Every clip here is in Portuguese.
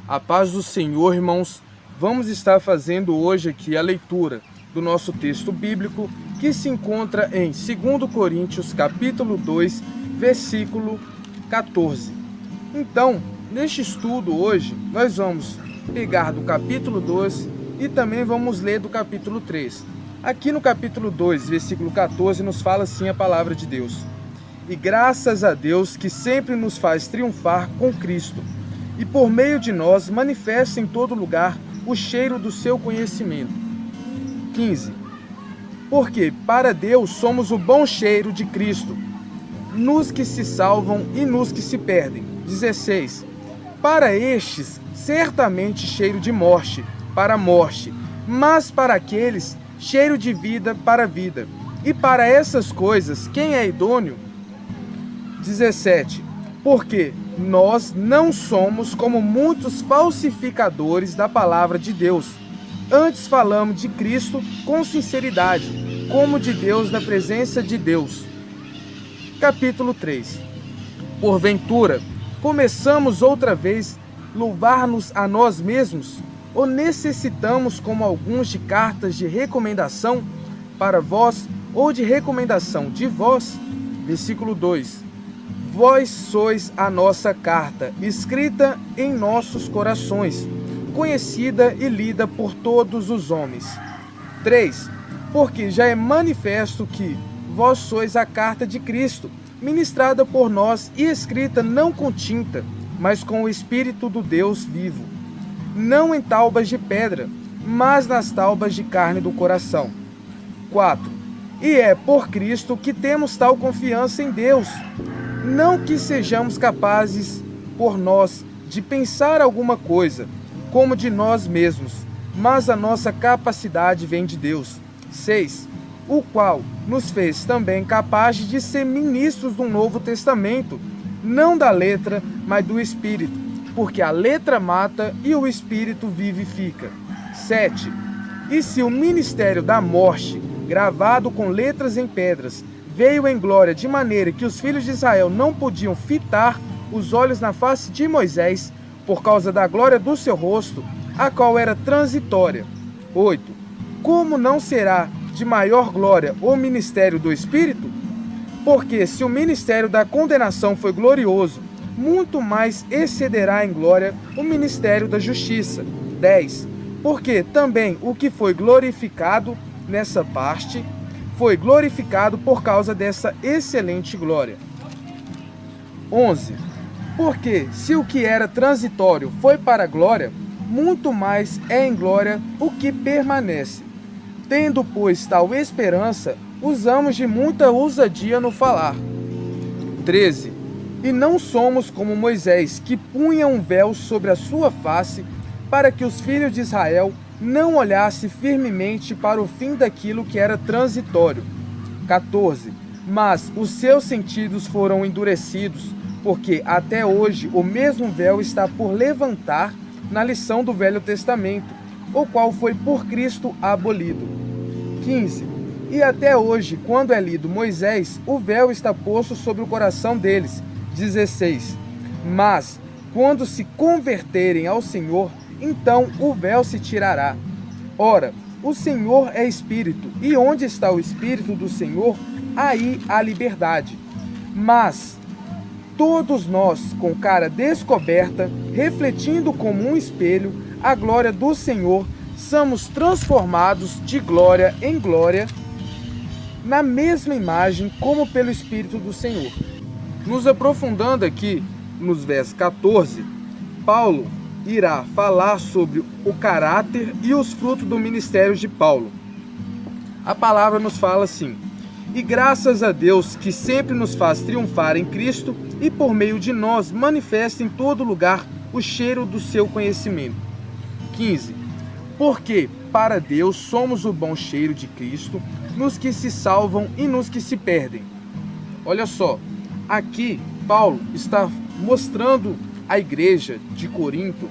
A paz do Senhor, irmãos. Vamos estar fazendo hoje aqui a leitura do nosso texto bíblico que se encontra em 2 Coríntios, capítulo 2, versículo 14. Então, neste estudo hoje, nós vamos pegar do capítulo 2 e também vamos ler do capítulo 3. Aqui no capítulo 2, versículo 14, nos fala assim a palavra de Deus. E graças a Deus que sempre nos faz triunfar com Cristo, e por meio de nós manifesta em todo lugar o cheiro do seu conhecimento. 15. Porque para Deus somos o bom cheiro de Cristo, nos que se salvam e nos que se perdem. 16. Para estes, certamente cheiro de morte, para a morte, mas para aqueles, cheiro de vida para a vida. E para essas coisas, quem é idôneo? 17. Porque nós não somos como muitos falsificadores da palavra de Deus. Antes falamos de Cristo com sinceridade, como de Deus na presença de Deus. Capítulo 3. Porventura, começamos outra vez louvar-nos a nós mesmos? Ou necessitamos, como alguns, de cartas de recomendação para vós, ou de recomendação de vós? Versículo 2. Vós sois a nossa carta, escrita em nossos corações, conhecida e lida por todos os homens. 3. Porque já é manifesto que vós sois a carta de Cristo, ministrada por nós e escrita não com tinta, mas com o Espírito do Deus vivo, não em taubas de pedra, mas nas taubas de carne do coração. 4. E é por Cristo que temos tal confiança em Deus, não que sejamos capazes, por nós, de pensar alguma coisa, como de nós mesmos, mas a nossa capacidade vem de Deus. 6. O qual nos fez também capazes de ser ministros do Novo Testamento, não da letra, mas do Espírito, porque a letra mata e o Espírito vivifica. 7. E se o ministério da morte, gravado com letras em pedras, veio em glória de maneira que os filhos de Israel não podiam fitar os olhos na face de Moisés, por causa da glória do seu rosto, a qual era transitória. 8. Como não será de maior glória o ministério do Espírito? Porque se o ministério da condenação foi glorioso, muito mais excederá em glória o ministério da justiça. 10. Porque também o que foi glorificado nessa parte foi glorificado por causa dessa excelente glória. 11. Porque se o que era transitório foi para a glória, muito mais é em glória o que permanece. Tendo, pois, tal esperança, usamos de muita ousadia no falar. 13. E não somos como Moisés, que punha um véu sobre a sua face, para que os filhos de Israel não olhassem firmemente para o fim daquilo que era transitório. 14. Mas os seus sentidos foram endurecidos, porque até hoje o mesmo véu está por levantar na lição do Velho Testamento, o qual foi por Cristo abolido. 15. E até hoje, quando é lido Moisés, o véu está posto sobre o coração deles. 16. Mas, quando se converterem ao Senhor, então o véu se tirará. Ora, o Senhor é Espírito, e onde está o Espírito do Senhor, aí há liberdade. Mas todos nós, com cara descoberta, refletindo como um espelho a glória do Senhor, somos transformados de glória em glória, na mesma imagem como pelo Espírito do Senhor. Nos aprofundando aqui nos versos 14, Paulo irá falar sobre o caráter e os frutos do ministério de Paulo. A palavra nos fala assim: e graças a Deus que sempre nos faz triunfar em Cristo e por meio de nós manifesta em todo lugar o cheiro do seu conhecimento. 15. Porque para Deus somos o bom cheiro de Cristo, nos que se salvam e nos que se perdem. Olha só, aqui Paulo está mostrando à igreja de Corinto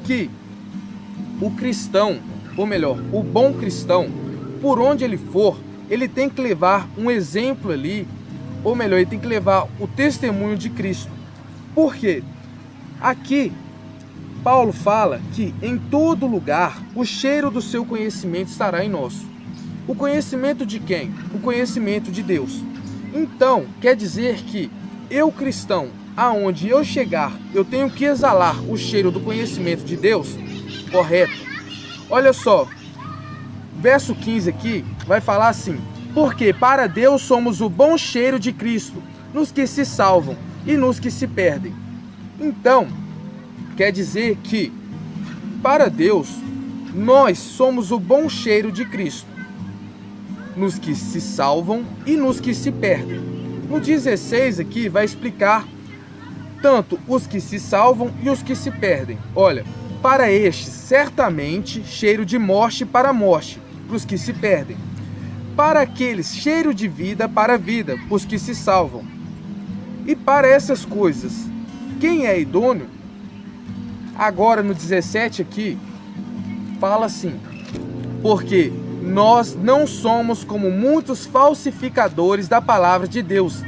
que o cristão, ou melhor, o bom cristão, por onde ele for, ele tem que levar um exemplo ali, ou melhor, ele tem que levar o testemunho de Cristo. Por quê? Aqui Paulo fala que em todo lugar o cheiro do seu conhecimento estará em nós. O conhecimento de quem? O conhecimento de Deus. Então, quer dizer que eu, cristão, aonde eu chegar, eu tenho que exalar o cheiro do conhecimento de Deus? Correto. Olha só, verso 15 aqui vai falar assim: porque para Deus somos o bom cheiro de Cristo, nos que se salvam e nos que se perdem. Então, quer dizer que para Deus nós somos o bom cheiro de Cristo, nos que se salvam e nos que se perdem. No 16 aqui vai explicar tanto os que se salvam e os que se perdem. Olha, para estes certamente cheiro de morte para a morte, para os que se perdem. Para aqueles cheiro de vida para a vida, para os que se salvam. E para essas coisas, quem é idôneo? Agora no 17 aqui, fala assim: porque nós não somos como muitos falsificadores da palavra de Deus.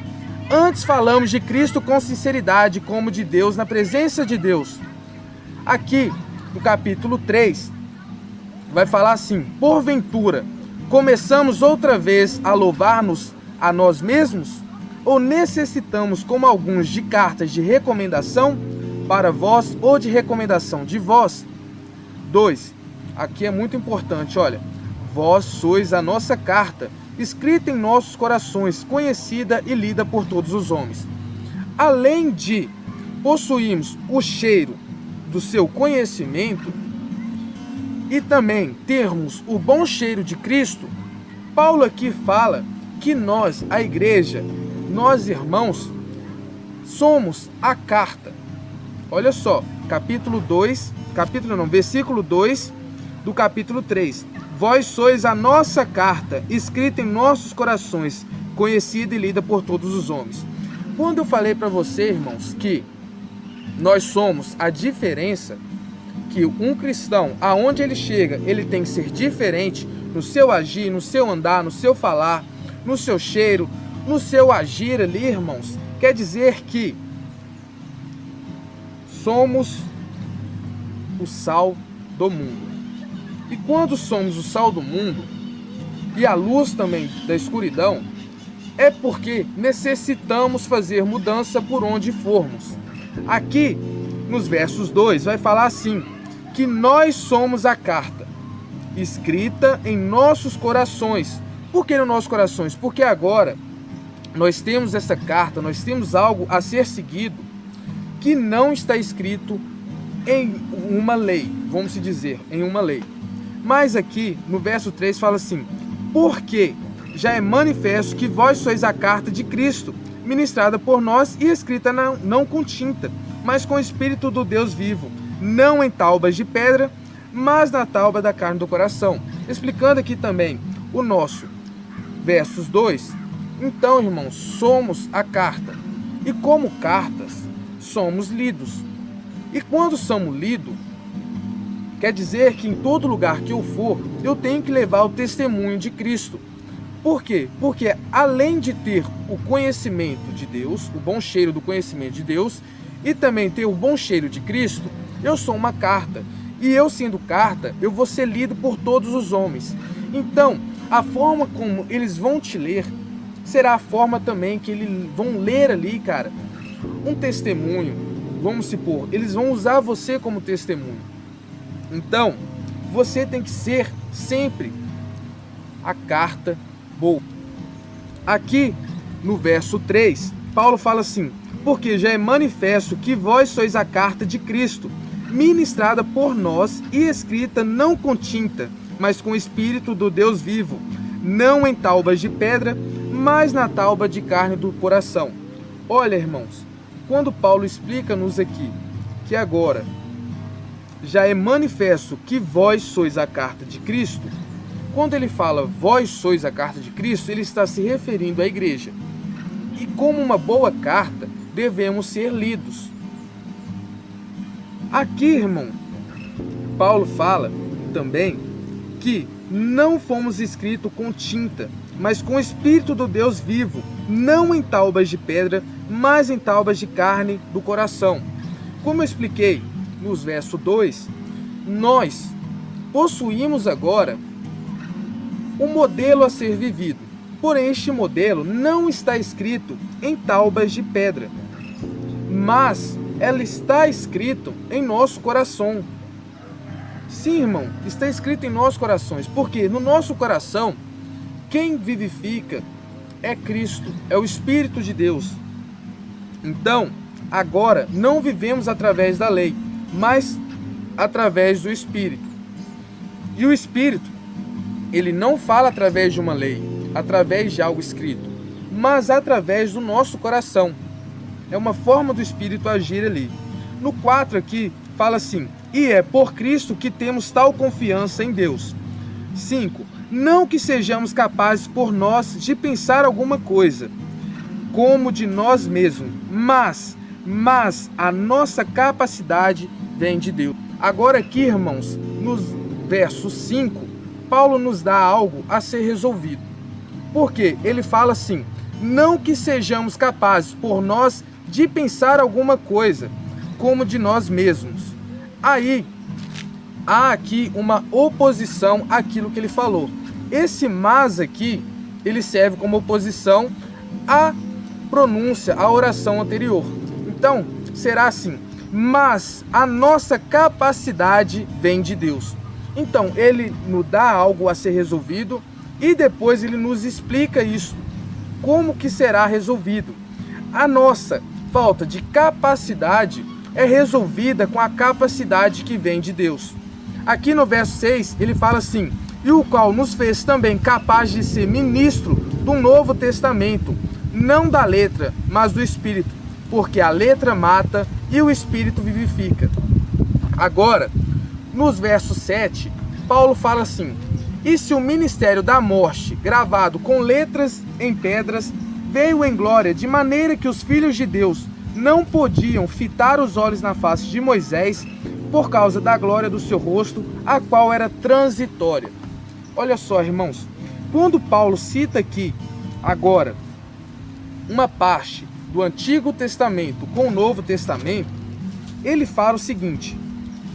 Antes falamos de Cristo com sinceridade, como de Deus, na presença de Deus. Aqui, no capítulo 3, vai falar assim: porventura, começamos outra vez a louvar-nos a nós mesmos? Ou necessitamos, como alguns, de cartas de recomendação para vós ou de recomendação de vós? 2. Aqui é muito importante, olha. Vós sois a nossa carta, escrita em nossos corações, conhecida e lida por todos os homens. Além de possuirmos o cheiro do seu conhecimento e também termos o bom cheiro de Cristo, Paulo aqui fala que nós, a igreja, nós irmãos, somos a carta. Olha só, versículo 2 do capítulo 3. Vós sois a nossa carta, escrita em nossos corações, conhecida e lida por todos os homens. Quando eu falei para você, irmãos, que nós somos a diferença, que um cristão, aonde ele chega, ele tem que ser diferente no seu agir, no seu andar, no seu falar, no seu cheiro, no seu agir ali, irmãos, quer dizer que somos o sal do mundo. E quando somos o sal do mundo e a luz também da escuridão, é porque necessitamos fazer mudança por onde formos. Aqui, nos versos 2, vai falar assim, que nós somos a carta, escrita em nossos corações. Por que nos nossos corações? Porque agora nós temos essa carta, nós temos algo a ser seguido que não está escrito em uma lei, vamos dizer, em uma lei. Mas aqui, no verso 3, fala assim: porque já é manifesto que vós sois a carta de Cristo, ministrada por nós e escrita não com tinta, mas com o Espírito do Deus vivo, não em taubas de pedra, mas na tauba da carne do coração. Explicando aqui também o nosso versos 2. Então, irmãos, somos a carta, e como cartas, somos lidos. E quando somos lidos, quer dizer que em todo lugar que eu for, eu tenho que levar o testemunho de Cristo. Por quê? Porque além de ter o conhecimento de Deus, o bom cheiro do conhecimento de Deus, e também ter o bom cheiro de Cristo, eu sou uma carta. E eu sendo carta, eu vou ser lido por todos os homens. Então, a forma como eles vão te ler, será a forma também que eles vão ler ali, cara, um testemunho. Vamos supor, eles vão usar você como testemunho. Então, você tem que ser sempre a carta boa. Aqui, no verso 3, Paulo fala assim: porque já é manifesto que vós sois a carta de Cristo, ministrada por nós e escrita não com tinta, mas com o Espírito do Deus vivo, não em taubas de pedra, mas na tauba de carne do coração. Olha, irmãos, quando Paulo explica-nos aqui que agora já é manifesto que vós sois a carta de Cristo, quando ele fala vós sois a carta de Cristo, ele está se referindo à igreja. E como uma boa carta, devemos ser lidos. Aqui, irmão, Paulo fala também que não fomos escritos com tinta, mas com o Espírito do Deus vivo, não em taubas de pedra, mas em taubas de carne do coração. Como eu expliquei, nos versos 2, nós possuímos agora um modelo a ser vivido. Porém, este modelo não está escrito em tábuas de pedra, mas ela está escrito em nosso coração. Sim, irmão, está escrito em nossos corações, porque no nosso coração, quem vivifica é Cristo, é o Espírito de Deus. Então, agora, não vivemos através da lei, mas através do Espírito. E o Espírito, ele não fala através de uma lei, através de algo escrito, mas através do nosso coração. É uma forma do Espírito agir ali. No 4 aqui, fala assim: e é por Cristo que temos tal confiança em Deus. 5. Não que sejamos capazes por nós de pensar alguma coisa, como de nós mesmos, mas a nossa capacidade vem de Deus. Agora aqui, irmãos, nos versos 5, Paulo nos dá algo a ser resolvido. Porque ele fala assim: não que sejamos capazes por nós de pensar alguma coisa, como de nós mesmos. Aí, há aqui uma oposição àquilo que ele falou. Esse mas aqui, ele serve como oposição à pronúncia, à oração anterior. Então, será assim: mas a nossa capacidade vem de Deus. Então, ele nos dá algo a ser resolvido e depois ele nos explica isso, como que será resolvido. A nossa falta de capacidade é resolvida com a capacidade que vem de Deus. Aqui no verso 6, ele fala assim: e o qual nos fez também capaz de ser ministro do Novo Testamento, não da letra, mas do Espírito, porque a letra mata e o Espírito vivifica. Agora, nos versos 7, Paulo fala assim: e se o ministério da morte, gravado com letras em pedras, veio em glória, de maneira que os filhos de Deus não podiam fitar os olhos na face de Moisés, por causa da glória do seu rosto, a qual era transitória. Olha só, irmãos, quando Paulo cita aqui, agora, uma parte do Antigo Testamento com o Novo Testamento, ele fala o seguinte: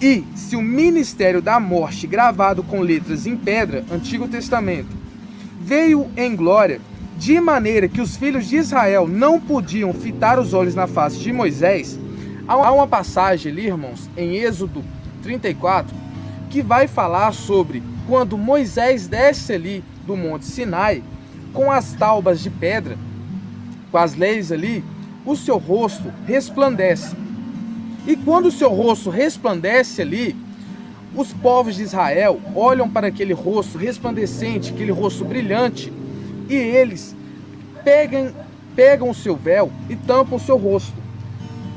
e se o ministério da morte, gravado com letras em pedra, Antigo Testamento, veio em glória, de maneira que os filhos de Israel não podiam fitar os olhos na face de Moisés, há uma passagem ali, irmãos, em Êxodo 34, que vai falar sobre quando Moisés desce ali do Monte Sinai, com as tábuas de pedra, com as leis ali, o seu rosto resplandece. E quando o seu rosto resplandece ali, os povos de Israel olham para aquele rosto resplandecente, aquele rosto brilhante, e eles pegam o seu véu e tampam o seu rosto.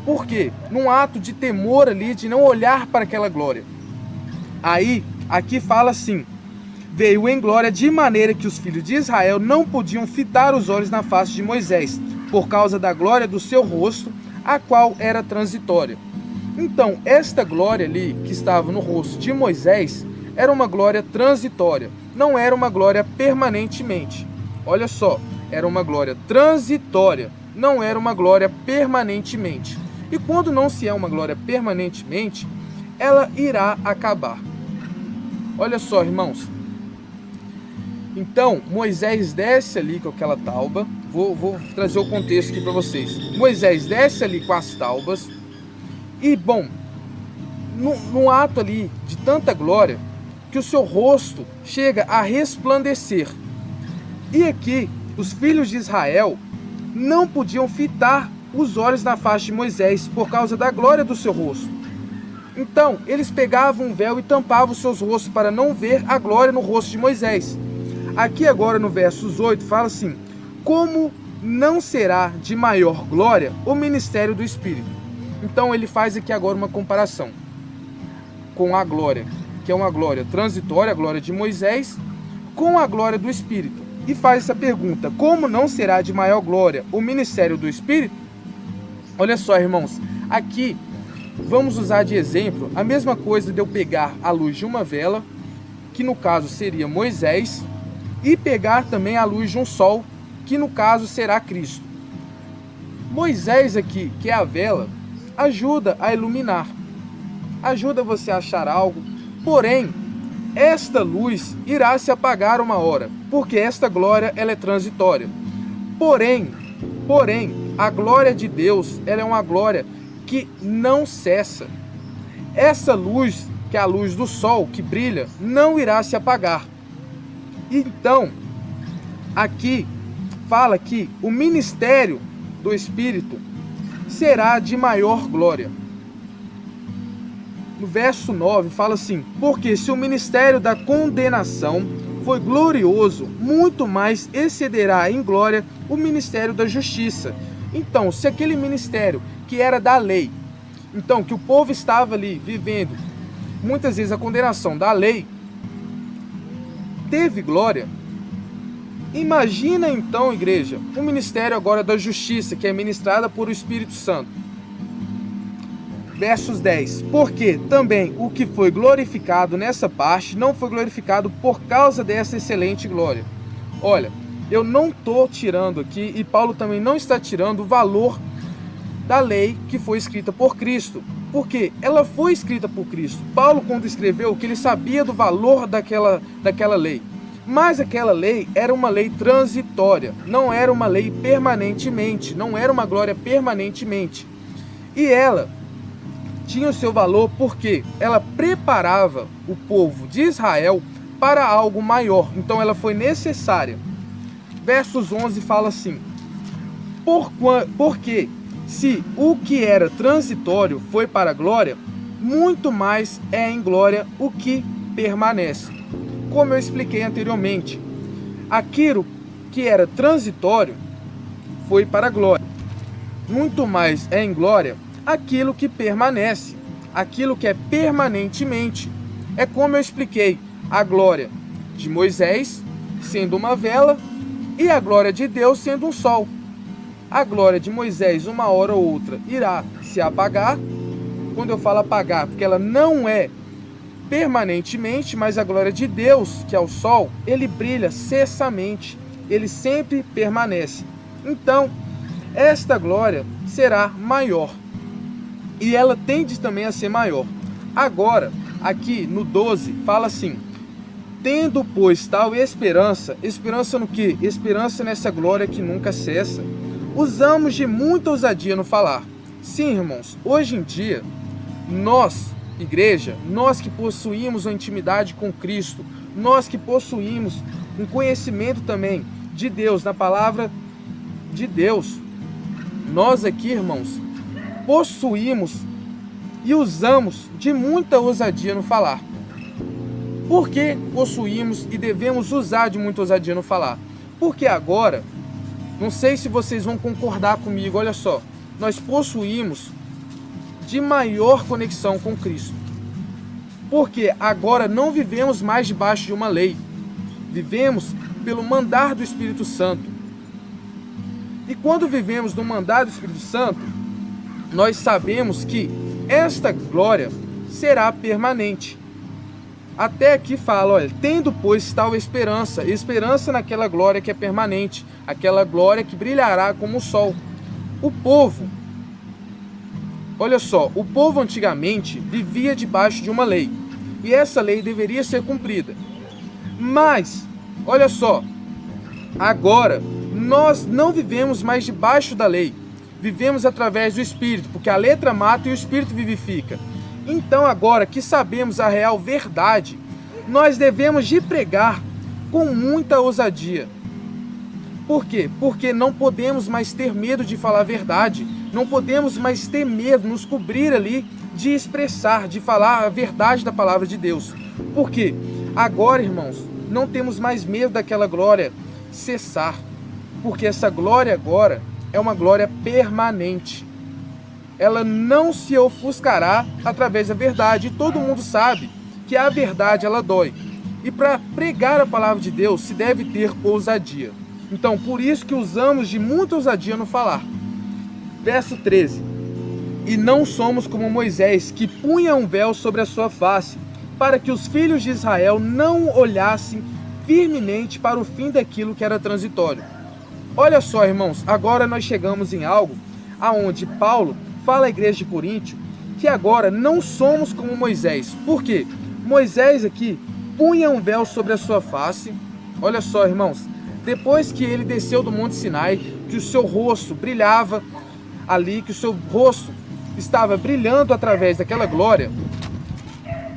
Por quê? Num ato de temor ali, de não olhar para aquela glória. Aí, aqui fala assim: veio em glória de maneira que os filhos de Israel não podiam fitar os olhos na face de Moisés, por causa da glória do seu rosto, a qual era transitória. Então, esta glória ali, que estava no rosto de Moisés, era uma glória transitória, não era uma glória permanentemente. Olha só, era uma glória transitória, não era uma glória permanentemente. E quando não se é uma glória permanentemente, ela irá acabar. Olha só, irmãos. Então, Moisés desce ali com aquela tauba. Vou trazer o contexto aqui para vocês. Moisés desce ali com as taubas. E, bom, no ato ali de tanta glória, que o seu rosto chega a resplandecer. E aqui, os filhos de Israel não podiam fitar os olhos na face de Moisés por causa da glória do seu rosto. Então, eles pegavam um véu e tampavam os seus rostos para não ver a glória no rosto de Moisés. Aqui agora no versos 8 fala assim: como não será de maior glória o ministério do Espírito? Então ele faz aqui agora uma comparação com a glória, que é uma glória transitória, a glória de Moisés, com a glória do Espírito. E faz essa pergunta: como não será de maior glória o ministério do Espírito? Olha só, irmãos, aqui vamos usar de exemplo a mesma coisa de eu pegar a luz de uma vela, que no caso seria Moisés, e pegar também a luz de um sol, que no caso será Cristo. Moisés aqui, que é a vela, ajuda a iluminar. ajuda você a achar algo. Porém, esta luz irá se apagar uma hora, porque esta glória ela é transitória. Porém, a glória de Deus ela é uma glória que não cessa. Essa luz, que é a luz do sol que brilha, não irá se apagar. Então, aqui fala que o ministério do Espírito será de maior glória. No verso 9 fala assim: porque se o ministério da condenação foi glorioso, muito mais excederá em glória o ministério da justiça. Então, se aquele ministério que era da lei, então que o povo estava ali vivendo, muitas vezes a condenação da lei, teve glória, imagina então, igreja, o ministério agora da justiça, que é ministrada por o Espírito Santo. Versos 10. Porque também o que foi glorificado nessa parte não foi glorificado por causa dessa excelente glória. Olha, eu não estou tirando aqui, e Paulo também não está tirando o valor da lei que foi escrita por Cristo. Porque ela foi escrita por Cristo. Paulo, quando escreveu, que ele sabia do valor daquela lei. Mas aquela lei era uma lei transitória, não era uma lei permanentemente, não era uma glória permanentemente. E ela tinha o seu valor porque ela preparava o povo de Israel para algo maior. Então ela foi necessária. Versos 11 fala assim: porque se o que era transitório foi para a glória, muito mais é em glória o que permanece. Como eu expliquei anteriormente, aquilo que era transitório foi para a glória. Muito mais é em glória aquilo que permanece, aquilo que é permanentemente. É como eu expliquei, a glória de Moisés sendo uma vela e a glória de Deus sendo um sol. A glória de Moisés, uma hora ou outra, irá se apagar. Quando eu falo apagar, porque ela não é permanentemente, mas a glória de Deus, que é o sol, ele brilha cessamente, ele sempre permanece. Então, esta glória será maior. E ela tende também a ser maior. Agora, aqui no 12, fala assim: tendo, pois, tal esperança, esperança no quê? Esperança nessa glória que nunca cessa. Usamos de muita ousadia no falar. Sim, irmãos, hoje em dia, nós, igreja, nós que possuímos uma intimidade com Cristo, nós que possuímos um conhecimento também de Deus, na palavra de Deus, nós aqui, irmãos, possuímos e usamos de muita ousadia no falar. Por que possuímos e devemos usar de muita ousadia no falar? Porque agora, não sei se vocês vão concordar comigo, olha só, nós possuímos de maior conexão com Cristo. Porque agora não vivemos mais debaixo de uma lei, vivemos pelo mandar do Espírito Santo. E quando vivemos no mandar do Espírito Santo, nós sabemos que esta glória será permanente. Até aqui fala, olha, tendo, pois, tal esperança, esperança naquela glória que é permanente, aquela glória que brilhará como o sol. O povo, olha só, o povo antigamente vivia debaixo de uma lei, e essa lei deveria ser cumprida. Mas, olha só, agora nós não vivemos mais debaixo da lei, vivemos através do Espírito, porque a letra mata e o Espírito vivifica. Então agora que sabemos a real verdade, nós devemos de pregar com muita ousadia. Por quê? Porque não podemos mais ter medo de falar a verdade, não podemos mais ter medo, nos cobrir ali de expressar, de falar a verdade da palavra de Deus. Porque agora, irmãos, não temos mais medo daquela glória cessar, porque essa glória agora é uma glória permanente. Ela não se ofuscará através da verdade. E todo mundo sabe que a verdade ela dói. E para pregar a palavra de Deus se deve ter ousadia. Então, por isso que usamos de muita ousadia no falar. Verso 13. E não somos como Moisés, que punha um véu sobre a sua face, para que os filhos de Israel não olhassem firmemente para o fim daquilo que era transitório. Olha só, irmãos, agora nós chegamos em algo aonde Paulo fala à igreja de Coríntio que agora não somos como Moisés. Por quê? Moisés aqui punha um véu sobre a sua face. Olha só, irmãos, depois que ele desceu do Monte Sinai, que o seu rosto brilhava ali, que o seu rosto estava brilhando através daquela glória,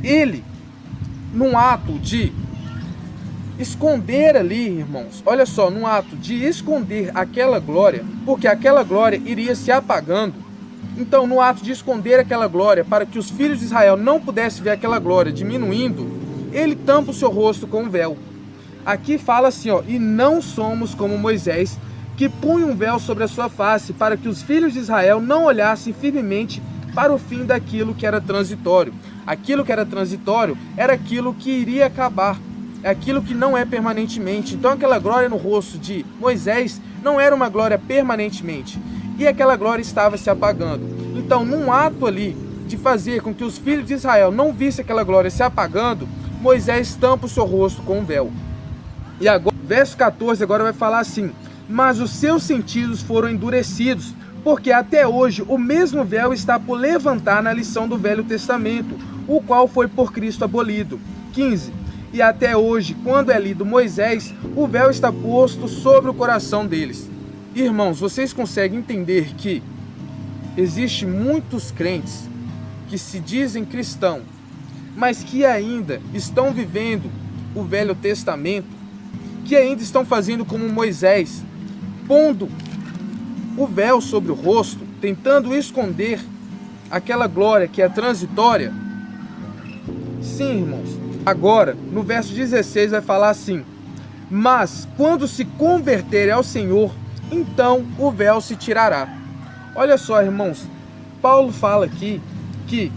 ele, num ato de esconder ali, irmãos, olha só, num ato de esconder aquela glória, porque aquela glória iria se apagando, então no ato de esconder aquela glória, para que os filhos de Israel não pudessem ver aquela glória diminuindo, ele tampa o seu rosto com um véu. Aqui fala assim, ó, e não somos como Moisés, que punha um véu sobre a sua face, para que os filhos de Israel não olhassem firmemente para o fim daquilo que era transitório. Aquilo que era transitório era aquilo que iria acabar, é aquilo que não é permanentemente. Então aquela glória no rosto de Moisés não era uma glória permanentemente, e aquela glória estava se apagando. Então, num ato ali de fazer com que os filhos de Israel não vissem aquela glória se apagando, Moisés tampa o seu rosto com um véu. E agora, verso 14 agora vai falar assim: mas os seus sentidos foram endurecidos, porque até hoje o mesmo véu está por levantar na lição do Velho Testamento, o qual foi por Cristo abolido. 15. E até hoje, quando é lido Moisés, o véu está posto sobre o coração deles. Irmãos, vocês conseguem entender que existem muitos crentes que se dizem cristãos, mas que ainda estão vivendo o Velho Testamento, que ainda estão fazendo como Moisés, pondo o véu sobre o rosto, tentando esconder aquela glória que é transitória? Sim, irmãos. Agora, no verso 16 vai falar assim: mas quando se converterem ao Senhor, então o véu se tirará. Olha só, irmãos, Paulo fala aqui que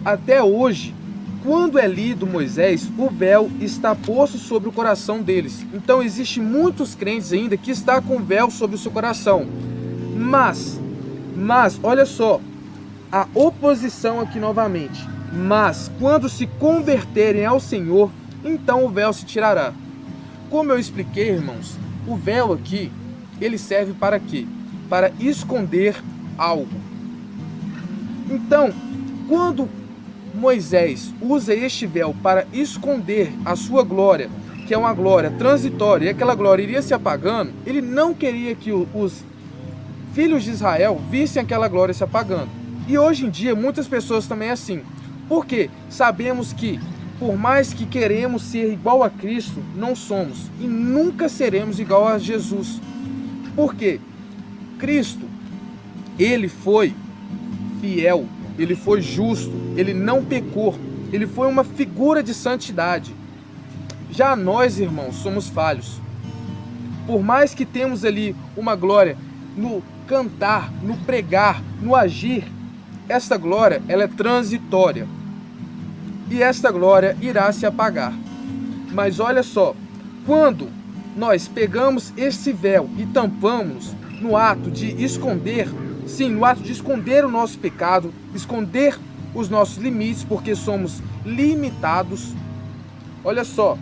até hoje, quando é lido Moisés, o véu está posto sobre o coração deles. Então existem muitos crentes ainda que estão com o véu sobre o seu coração. Mas, olha só, a oposição aqui novamente. Mas, quando se converterem ao Senhor, então o véu se tirará. Como eu expliquei, irmãos, o véu aqui, ele serve para quê? Para esconder algo. Então, quando Moisés usa este véu para esconder a sua glória, que é uma glória transitória, e aquela glória iria se apagando, ele não queria que os filhos de Israel vissem aquela glória se apagando. E hoje em dia, muitas pessoas também é assim. Porque sabemos que, por mais que queremos ser igual a Cristo, não somos e nunca seremos igual a Jesus. Por quê? Cristo, ele foi fiel, ele foi justo, ele não pecou, ele foi uma figura de santidade. Já nós, irmãos, somos falhos. Por mais que temos ali uma glória no cantar, no pregar, no agir, esta glória, ela é transitória. E esta glória irá se apagar. Mas olha só, quando nós pegamos esse véu e tampamos no ato de esconder, sim, no ato de esconder o nosso pecado, esconder os nossos limites, porque somos limitados, olha só,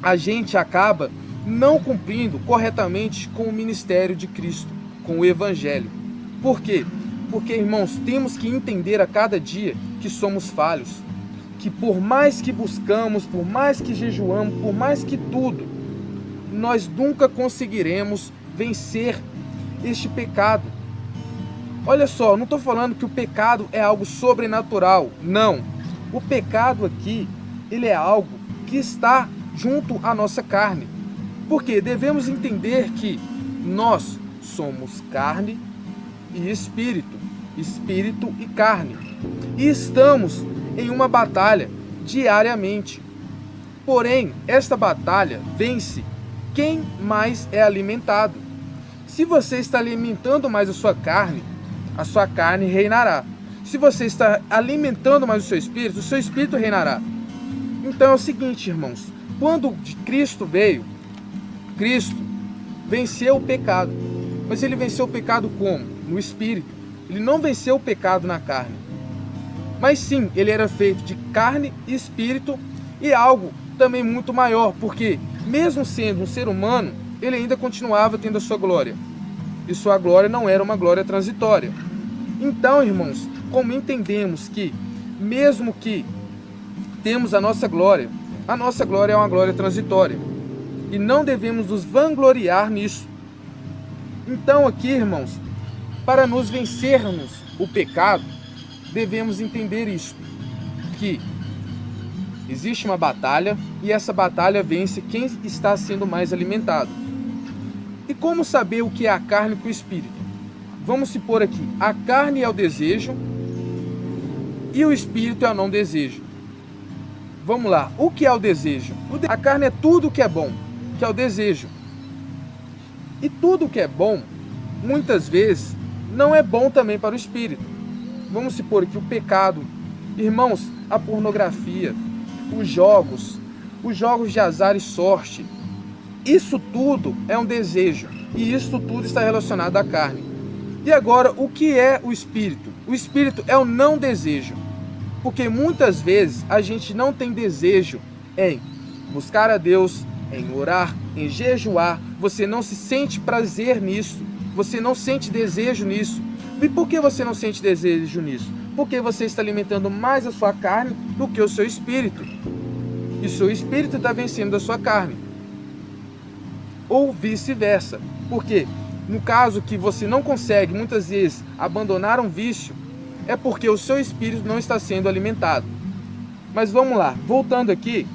a gente acaba não cumprindo corretamente com o ministério de Cristo, com o Evangelho. Por quê? Porque, irmãos, temos que entender a cada dia que somos falhos, que por mais que buscamos, por mais que jejuamos, por mais que tudo, nós nunca conseguiremos vencer este pecado. Olha só, não estou falando que o pecado é algo sobrenatural, não. O pecado aqui, ele é algo que está junto à nossa carne. Porque devemos entender que nós somos carne e espírito, espírito e carne, e estamos em uma batalha diariamente. Porém, esta batalha vence quem mais é alimentado. Se você está alimentando mais a sua carne reinará. Se você está alimentando mais o seu espírito reinará. Então é o seguinte, irmãos, quando Cristo veio, Cristo venceu o pecado. Mas ele venceu o pecado como? No espírito. Ele não venceu o pecado na carne. Mas sim, ele era feito de carne e espírito, e algo também muito maior, porque mesmo sendo um ser humano, ele ainda continuava tendo a sua glória. E sua glória não era uma glória transitória. Então, irmãos, como entendemos que, mesmo que temos a nossa glória é uma glória transitória, e não devemos nos vangloriar nisso. Então aqui, irmãos, para nos vencermos o pecado, devemos entender isto, que existe uma batalha, e essa batalha vence quem está sendo mais alimentado. E como saber o que é a carne com o espírito? Vamos supor aqui, a carne é o desejo e o espírito é o não desejo. Vamos lá, o que é o desejo? A carne é tudo que é bom, que é o desejo. E tudo que é bom, muitas vezes, não é bom também para o espírito. Vamos supor que o pecado, irmãos, a pornografia, os jogos de azar e sorte, isso tudo é um desejo, e isso tudo está relacionado à carne. E agora, o que é o espírito? O espírito é o não desejo, porque muitas vezes a gente não tem desejo em buscar a Deus, em orar, em jejuar, você não se sente prazer nisso, você não sente desejo nisso. E por que você não sente desejo nisso? Porque você está alimentando mais a sua carne do que o seu espírito. E o seu espírito está vencendo a sua carne. Ou vice-versa. Porque no caso que você não consegue muitas vezes abandonar um vício, é porque o seu espírito não está sendo alimentado. Mas vamos lá, voltando aqui.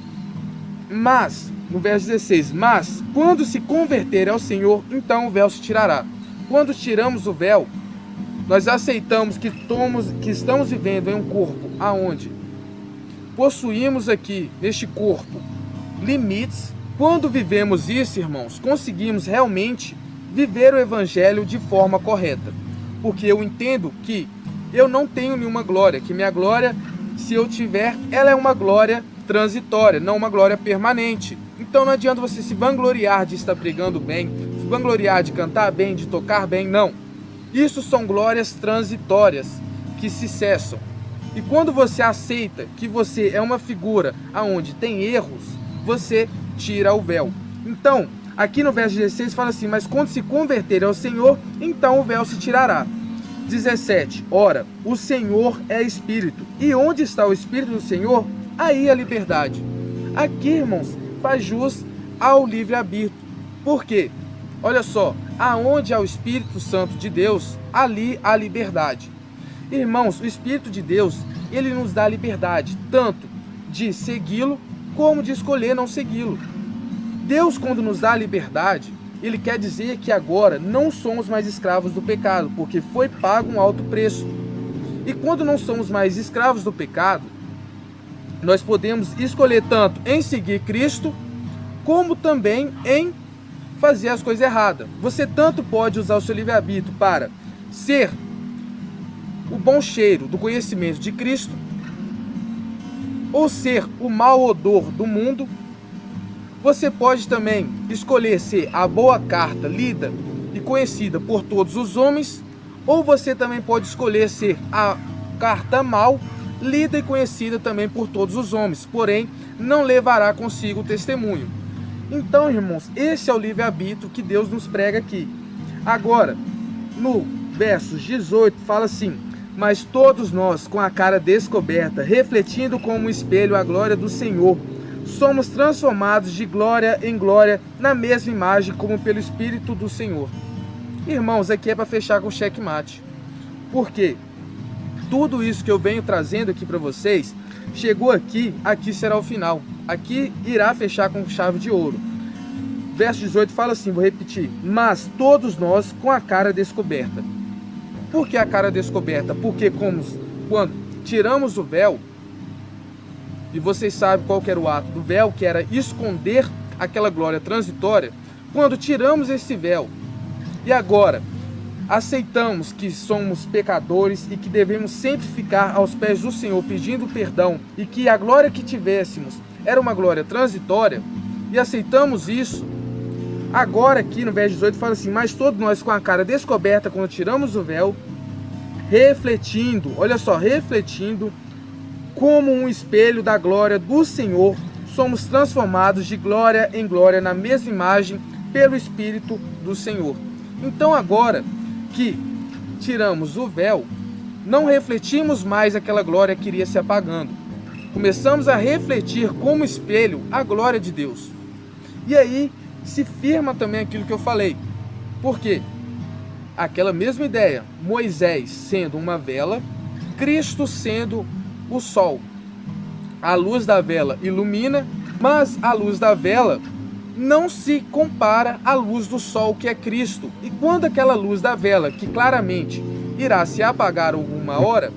Mas, no verso 16, mas quando se converter ao Senhor, então o véu se tirará. Quando tiramos o véu, nós aceitamos que estamos vivendo em um corpo aonde possuímos aqui, neste corpo, limites. Quando vivemos isso, irmãos, conseguimos realmente viver o Evangelho de forma correta. Porque eu entendo que eu não tenho nenhuma glória, que minha glória, se eu tiver, ela é uma glória transitória, não uma glória permanente. Então não adianta você se vangloriar de estar pregando bem, se vangloriar de cantar bem, de tocar bem, não. Isso são glórias transitórias que se cessam. E quando você aceita que você é uma figura aonde tem erros, você tira o véu. Então, aqui no verso 16 fala assim, mas quando se converter ao Senhor, então o véu se tirará. 17, ora, o Senhor é Espírito, e onde está o Espírito do Senhor, aí a liberdade. Aqui, irmãos, faz jus ao livre-arbítrio. Por quê? Olha só, aonde há o Espírito Santo de Deus, ali há liberdade. Irmãos, o Espírito de Deus, ele nos dá liberdade, tanto de segui-lo, como de escolher não segui-lo. Deus, quando nos dá a liberdade, ele quer dizer que agora não somos mais escravos do pecado, porque foi pago um alto preço. E quando não somos mais escravos do pecado, nós podemos escolher tanto em seguir Cristo, como também em fazer as coisas erradas. Você tanto pode usar o seu livre-arbítrio para ser o bom cheiro do conhecimento de Cristo, ou ser o mau odor do mundo. Você pode também escolher ser a boa carta lida e conhecida por todos os homens, ou você também pode escolher ser a carta mal lida e conhecida também por todos os homens, porém não levará consigo o testemunho. Então, irmãos, esse é o livre-arbítrio que Deus nos prega aqui. Agora, no versos 18, fala assim, mas todos nós, com a cara descoberta, refletindo como um espelho a glória do Senhor, somos transformados de glória em glória na mesma imagem como pelo Espírito do Senhor. Irmãos, aqui é para fechar com checkmate. Por quê? Tudo isso que eu venho trazendo aqui para vocês, chegou aqui será o final. Aqui irá fechar com chave de ouro. Verso 18 fala assim, vou repetir. Mas todos nós com a cara descoberta. Por que a cara descoberta? Porque quando tiramos o véu, e vocês sabem qual que era o ato do véu, que era esconder aquela glória transitória. Quando tiramos esse véu, e agora aceitamos que somos pecadores e que devemos sempre ficar aos pés do Senhor pedindo perdão, e que a glória que tivéssemos era uma glória transitória, e aceitamos isso, agora aqui no verso 18 fala assim, mas todos nós com a cara descoberta quando tiramos o véu, refletindo, olha só, refletindo como um espelho da glória do Senhor, somos transformados de glória em glória na mesma imagem pelo Espírito do Senhor. Então agora que tiramos o véu, não refletimos mais aquela glória que iria se apagando. Começamos a refletir como espelho a glória de Deus. E aí se firma também aquilo que eu falei. Por quê? Aquela mesma ideia, Moisés sendo uma vela, Cristo sendo o sol. A luz da vela ilumina, mas a luz da vela não se compara à luz do sol, que é Cristo. E quando aquela luz da vela, que claramente irá se apagar alguma hora,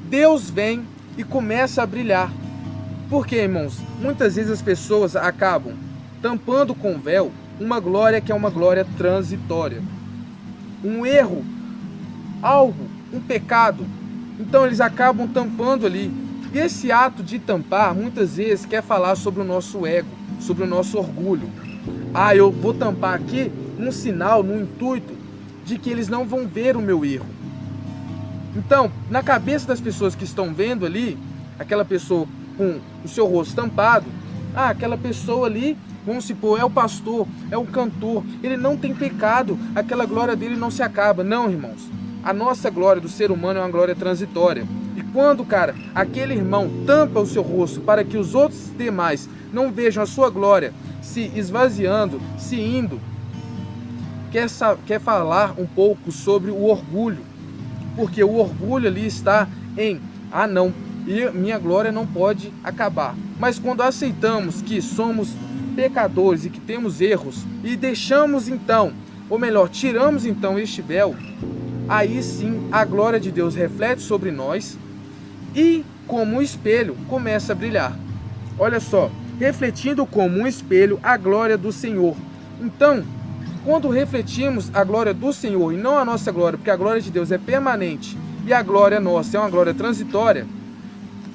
Deus vem e começa a brilhar. Porque, irmãos, muitas vezes as pessoas acabam tampando com véu uma glória que é uma glória transitória. Um erro, algo, um pecado. Então eles acabam tampando ali. E esse ato de tampar, muitas vezes, quer falar sobre o nosso ego, sobre o nosso orgulho. Ah, eu vou tampar aqui num sinal, num intuito de que eles não vão ver o meu erro. Então, na cabeça das pessoas que estão vendo ali, aquela pessoa com o seu rosto tampado, aquela pessoa ali, vamos supor, é o pastor, é o cantor, ele não tem pecado, aquela glória dele não se acaba. Não, irmãos, a nossa glória do ser humano é uma glória transitória. E quando, cara, aquele irmão tampa o seu rosto para que os outros demais não vejam a sua glória se esvaziando, se indo, quer falar um pouco sobre o orgulho. Porque o orgulho ali está em, não, e minha glória não pode acabar. Mas quando aceitamos que somos pecadores e que temos erros, e deixamos então, ou melhor, tiramos então este véu, aí sim a glória de Deus reflete sobre nós e, como um espelho, começa a brilhar. Olha só, refletindo como um espelho a glória do Senhor. Então, quando refletimos a glória do Senhor e não a nossa glória, porque a glória de Deus é permanente e a glória nossa é uma glória transitória,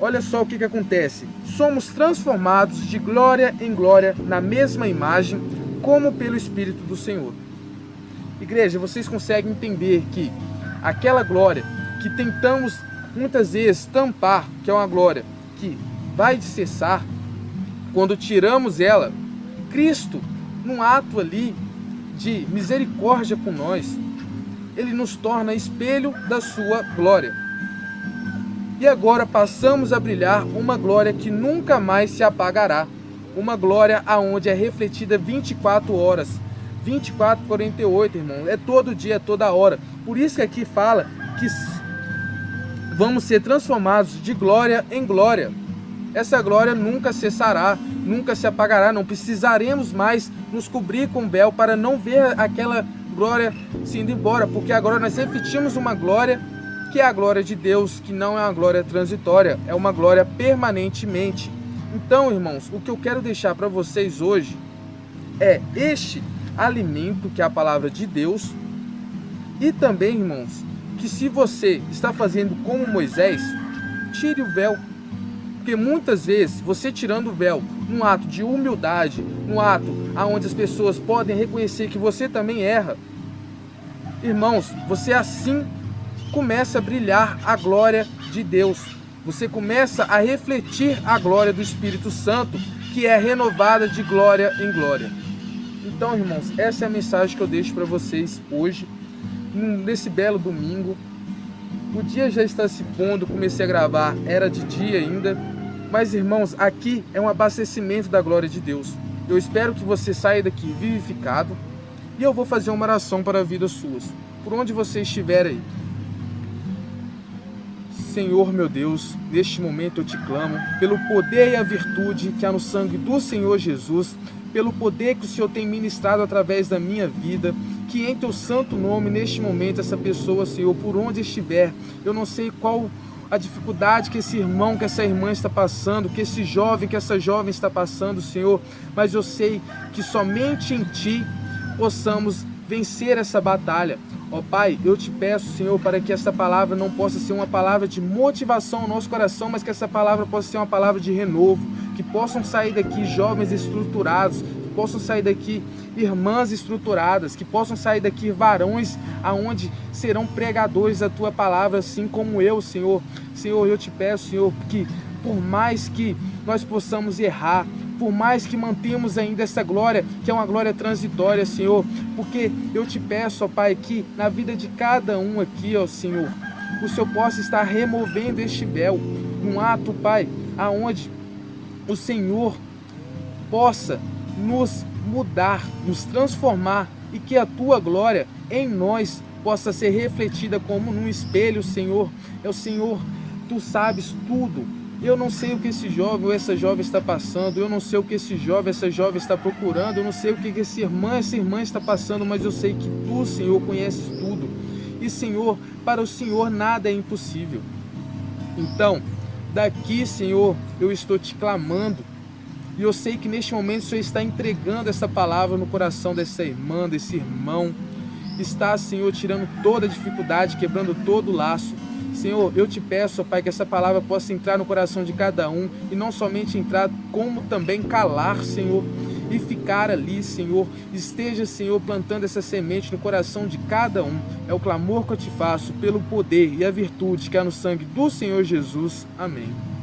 olha só o que acontece. Somos transformados de glória em glória na mesma imagem, como pelo Espírito do Senhor. Igreja, vocês conseguem entender que aquela glória que tentamos muitas vezes tampar, que é uma glória que vai cessar, quando tiramos ela, Cristo, num ato ali de misericórdia com nós, ele nos torna espelho da sua glória. E agora passamos a brilhar uma glória que nunca mais se apagará, uma glória aonde é refletida 24 horas, 24, 48, irmão, é todo dia, é toda hora. Por isso que aqui fala que vamos ser transformados de glória em glória. Essa glória nunca cessará, nunca se apagará, não precisaremos mais nos cobrir com véu para não ver aquela glória se indo embora, porque agora nós refletimos uma glória que é a glória de Deus, que não é uma glória transitória, é uma glória permanentemente. Então, irmãos, o que eu quero deixar para vocês hoje é este alimento, que é a palavra de Deus, e também, irmãos, que se você está fazendo como Moisés, tire o véu. Porque muitas vezes, você tirando o véu, num ato de humildade, num ato onde as pessoas podem reconhecer que você também erra, irmãos, você assim começa a brilhar a glória de Deus. Você começa a refletir a glória do Espírito Santo, que é renovada de glória em glória. Então, irmãos, essa é a mensagem que eu deixo para vocês hoje, nesse belo domingo. O dia já está se pondo, comecei a gravar, era de dia ainda. Mas, irmãos, aqui é um abastecimento da glória de Deus. Eu espero que você saia daqui vivificado. E eu vou fazer uma oração para vidas suas, por onde você estiver aí. Senhor, meu Deus, neste momento eu te clamo, pelo poder e a virtude que há no sangue do Senhor Jesus, pelo poder que o Senhor tem ministrado através da minha vida, que em teu santo nome, neste momento, essa pessoa, Senhor, por onde estiver, eu não sei qual a dificuldade que esse irmão, que essa irmã está passando, que esse jovem, que essa jovem está passando, Senhor, mas eu sei que somente em Ti possamos vencer essa batalha. Ó Pai, eu te peço, Senhor, para que essa palavra não possa ser uma palavra de motivação ao nosso coração, mas que essa palavra possa ser uma palavra de renovo, que possam sair daqui jovens estruturados, que possam sair daqui irmãs estruturadas, que possam sair daqui varões aonde serão pregadores da Tua palavra, assim como eu, Senhor. Senhor, eu te peço, Senhor, que por mais que nós possamos errar, por mais que mantemos ainda essa glória, que é uma glória transitória, Senhor, porque eu te peço, ó Pai, que na vida de cada um aqui, ó Senhor, o Senhor possa estar removendo este véu, um ato, Pai, aonde o Senhor possa nos mudar, nos transformar e que a Tua glória em nós possa ser refletida como num espelho, Senhor. É o Senhor, Tu sabes tudo. Eu não sei o que esse jovem ou essa jovem está passando, eu não sei o que esse jovem, essa jovem está procurando, eu não sei o que esse irmão, essa irmã está passando, mas eu sei que Tu, Senhor, conheces tudo. E, Senhor, para o Senhor nada é impossível. Então, daqui, Senhor, eu estou Te clamando, e eu sei que neste momento o Senhor está entregando essa palavra no coração dessa irmã, desse irmão. Está, Senhor, tirando toda a dificuldade, quebrando todo o laço. Senhor, eu Te peço, ó Pai, que essa palavra possa entrar no coração de cada um, e não somente entrar, como também calar, Senhor, e ficar ali, Senhor. Esteja, Senhor, plantando essa semente no coração de cada um. É o clamor que eu Te faço pelo poder e a virtude que há no sangue do Senhor Jesus. Amém.